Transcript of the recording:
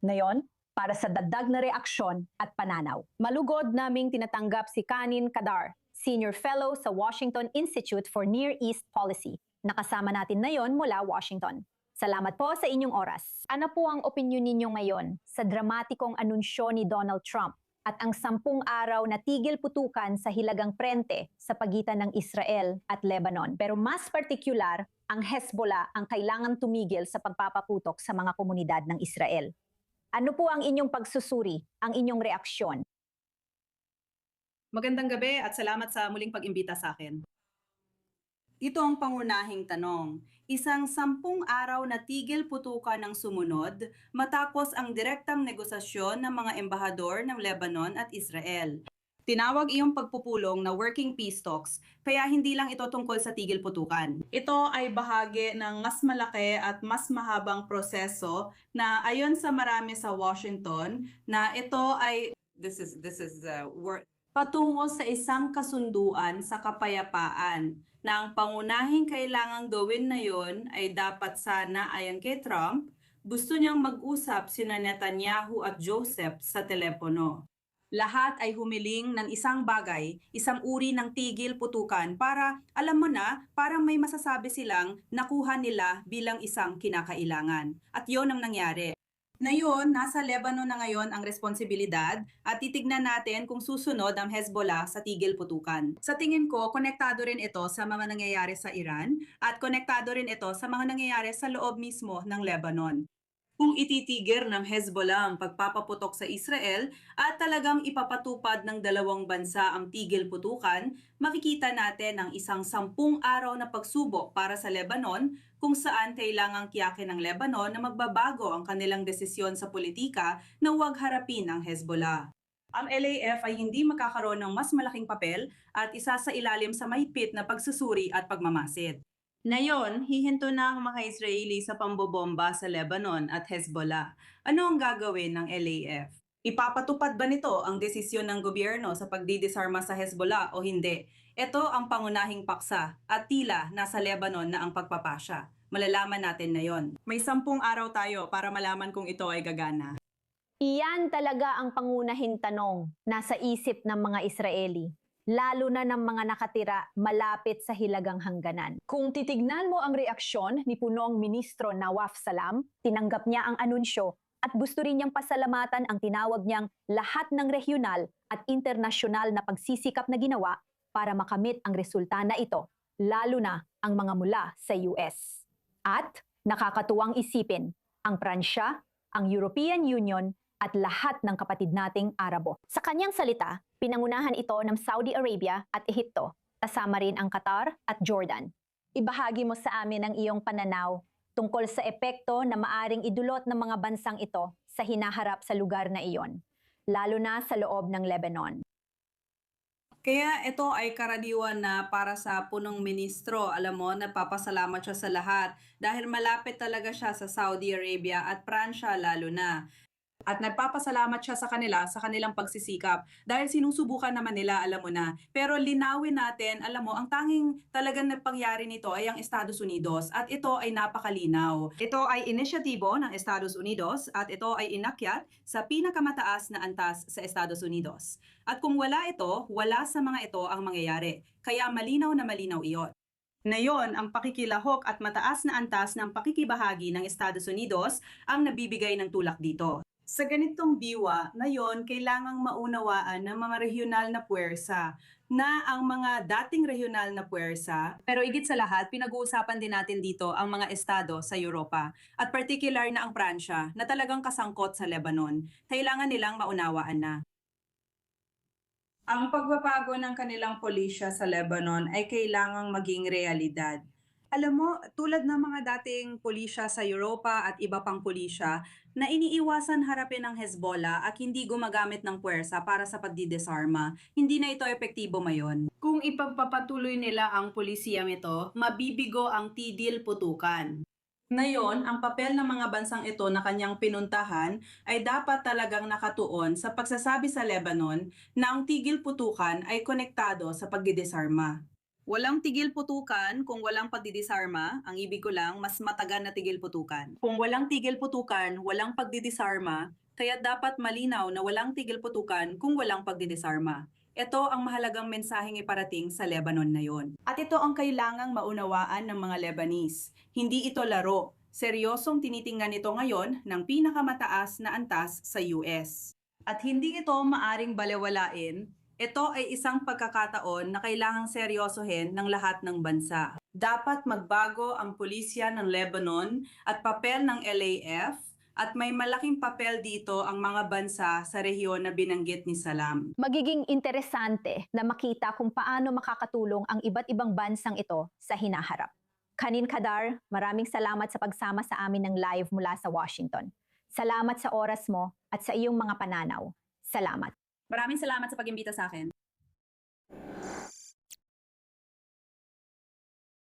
Ngayon, para sa dagdag na reaksyon at pananaw. Malugod naming tinatanggap si Kanin Kadar, Senior Fellow sa Washington Institute for Near East Policy. Nakasama natin ngayon mula Washington. Salamat po sa inyong oras. Ano po ang opinyon ninyo ngayon sa dramatikong anunsyo ni Donald Trump at ang 10 araw na tigil putukan sa hilagang prente sa pagitan ng Israel at Lebanon? Pero mas partikular, ang Hezbollah ang kailangang tumigil sa pagpapaputok sa mga komunidad ng Israel. Ano po ang inyong pagsusuri, ang inyong reaksyon? Magandang gabi at salamat sa muling pag-imbita sa akin. Ito ang pangunahing tanong. Isang 10 araw na tigil putukan ng sumunod matapos ang direktang negosasyon ng mga embahador ng Lebanon at Israel. Tinawag iyong pagpupulong na working peace talks, kaya hindi lang ito tungkol sa tigil putukan. Ito ay bahagi ng mas malaki at mas mahabang proseso na ayon sa marami sa Washington na ito ay patungo sa isang kasunduan sa kapayapaan na ang pangunahing kailangang gawin na yon ay dapat sana ayon kay Trump, gusto niyang mag-usap sina Netanyahu at Joseph sa telepono. Lahat ay humiling ng isang bagay, isang uri ng tigil putukan para, alam mo na, parang may masasabi silang nakuha nila bilang isang kinakailangan. At yon ang nangyari. Ngayon, nasa Lebanon na ngayon ang responsibilidad at titignan natin kung susunod ang Hezbollah sa tigil putukan. Sa tingin ko, konektado rin ito sa mga nangyayari sa Iran at konektado rin ito sa mga nangyayari sa loob mismo ng Lebanon. Kung ititigir ng Hezbollah ang pagpapaputok sa Israel at talagang ipapatupad ng dalawang bansa ang tigil putukan, makikita natin ang isang 10 araw na pagsubok para sa Lebanon kung saan kailangang tiyakin ng Lebanon na magbabago ang kanilang desisyon sa politika na huwag harapin ang Hezbollah. Ang LAF ay hindi makakaroon ng mas malaking papel at isa sa ilalim sa mahigpit na pagsusuri at pagmamasid. Ngayon, hihinto na ang mga Israeli sa pambobomba sa Lebanon at Hezbollah. Ano ang gagawin ng LAF? Ipapatupad ba nito ang desisyon ng gobyerno sa pagdidisarma sa Hezbollah o hindi? Ito ang pangunahing paksa at tila nasa Lebanon na ang pagpapasya. Malalaman natin na yon. May 10 araw tayo para malaman kung ito ay gagana. Iyan talaga ang pangunahing tanong nasa isip ng mga Israeli, lalo na ng mga nakatira malapit sa hilagang hangganan. Kung titignan mo ang reaksyon ni punong ministro Nawaf Salam, tinanggap niya ang anunsyo at gusto rin niyang pasalamatan ang tinawag niyang lahat ng regional at internasyonal na pagsisikap na ginawa para makamit ang resulta na ito, lalo na ang mga mula sa US. At nakakatuwang isipin, ang Pransya, ang European Union at lahat ng kapatid nating Arabo. Sa kanyang salita, pinangunahan ito ng Saudi Arabia at Ehipto, kasama rin ang Qatar at Jordan. Ibahagi mo sa amin ang iyong pananaw tungkol sa epekto na maaring idulot ng mga bansang ito sa hinaharap sa lugar na iyon, lalo na sa loob ng Lebanon. Kaya ito ay karaniwan na para sa punong ministro. Alam mo, nagpapasalamat siya sa lahat dahil malapit talaga siya sa Saudi Arabia at Pransya lalo na. At nagpapasalamat siya sa kanila sa kanilang pagsisikap dahil sinusubukan naman nila, alam mo na. Pero linawin natin, alam mo, ang tanging talagang nagpangyari nito ay ang Estados Unidos at ito ay napakalinaw. Ito ay inisyatibo ng Estados Unidos at ito ay inakyat sa pinakamataas na antas sa Estados Unidos. At kung wala ito, wala sa mga ito ang mangyayari. Kaya malinaw na malinaw iyon. Ngayon, ang pakikilahok at mataas na antas ng pakikibahagi ng Estados Unidos ang nabibigay ng tulak dito. Sa ganitong diwa, ngayon, kailangang maunawaan ng mga regional na puwersa na ang mga dating regional na puwersa, pero higit sa lahat, pinag-uusapan din natin dito ang mga estado sa Europa at particular na ang Pransya na talagang kasangkot sa Lebanon. Kailangan nilang maunawaan na. Ang pagbabago ng kanilang pulisya sa Lebanon ay kailangang maging realidad. Alam mo, tulad ng mga dating pulisya sa Europa at iba pang pulisya, na iniiwasan harapin ng Hezbollah at hindi gumagamit ng puwersa para sa pagdidesarma, hindi na ito epektibo mayon. Kung ipagpapatuloy nila ang pulisiyang ito, mabibigo ang tigil putukan. Ngayon, ang papel ng mga bansang ito na kanyang pinuntahan ay dapat talagang nakatuon sa pagsasabi sa Lebanon na ang tigil putukan ay konektado sa pagdidesarma. Walang tigil putukan kung walang pagdidisarma. Ang ibig ko lang, mas matagal na tigil putukan. Kung walang tigil putukan, walang pagdidisarma, kaya dapat malinaw na walang tigil putukan kung walang pagdidisarma. Ito ang mahalagang mensaheng iparating sa Lebanon na yon. At ito ang kailangang maunawaan ng mga Lebanese. Hindi ito laro. Seryosong tinitingnan ito ngayon ng pinakamataas na antas sa US. At hindi ito maaring balewalain. Ito ay isang pagkakataon na kailangang seryosohin ng lahat ng bansa. Dapat magbago ang pulisya ng Lebanon at papel ng LAF at may malaking papel dito ang mga bansa sa rehiyon na binanggit ni Salam. Magiging interesante na makita kung paano makakatulong ang iba't ibang bansang ito sa hinaharap. Kanin Kadar, maraming salamat sa pagsama sa amin ng live mula sa Washington. Salamat sa oras mo at sa iyong mga pananaw. Salamat. Maraming salamat sa pag-imbita sa akin.